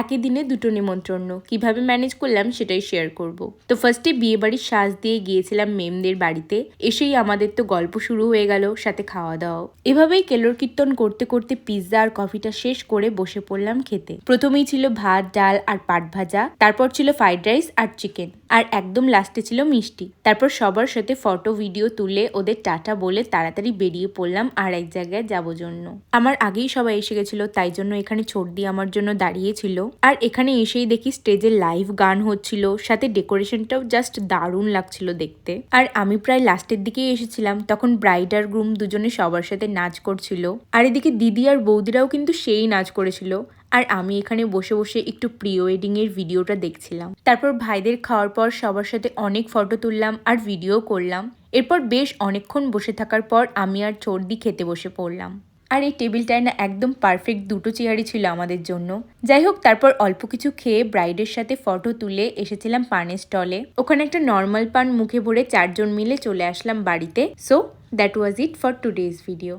একই দিনে দুটো নিমন্ত্রণ, কিভাবে ম্যানেজ করলাম সেটাই শেয়ার করব। তো ফার্স্টে বিয়ে বাড়ির সাজ দিয়ে গিয়েছিলাম মেমদের বাড়িতে। এসেই আমাদের তো গল্প শুরু হয়ে গেল, সাথে খাওয়া দাওয়া। এভাবেই কেলোর কীর্তন করতে করতে পিৎজা আর কফিটা শেষ করে বসে পড়লাম খেতে। প্রথমেই ছিল ভাত, ডাল আর পাট ভাজা, তারপর ছিল ফ্রাইড রাইস আর চিকেন, আর একদম লাস্টে ছিল মিষ্টি। তারপর সবার সাথে ফটো ভিডিও তুলে ওদের টাটা বলে তাড়াতাড়ি বেরিয়ে পড়লাম আর এক জায়গায় যাবো জন্য। আমার আগেই সবাই এসে গেছিল, তাই জন্য এখানে ছোটদি আমার জন্য দাঁড়িয়েছিল। আর এখানে এসেই দেখি স্টেজে লাইভ গান হচ্ছিল, সাথে ডেকোরেশনটাও জাস্ট দারুণ লাগছিল দেখতে। আর আমি প্রায় লাস্টের দিকেই এসেছিলাম, তখন ব্রাইড আর গ্রুম দুজনে সবার সাথে নাচ করছিল। আর এদিকে দিদি আর বৌদিরাও কিন্তু সেই নাচ করেছিল। আর আমি এখানে বসে বসে একটু প্রি ওয়েডিং এর ভিডিওটা দেখছিলাম। তারপর ভাইদের খাওয়ার পর সবার সাথে অনেক ফটো তুললাম আর ভিডিও করলাম। এরপর বেশ অনেকক্ষণ বসে থাকার পর আমি আর ছোটদি খেতে বসে পড়লাম। আর এই টেবিলটায় না একদম পারফেক্ট দুটো চেয়ারই ছিল আমাদের জন্য। যাই হোক, তারপর অল্প কিছু খেয়ে ব্রাইডের সাথে ফটো তুলে এসেছিলাম পানের স্টলে। ওখানে একটা নর্মাল পান মুখে ভরে 4 জন মিলে চলে আসলাম বাড়িতে। So that was it for today's video.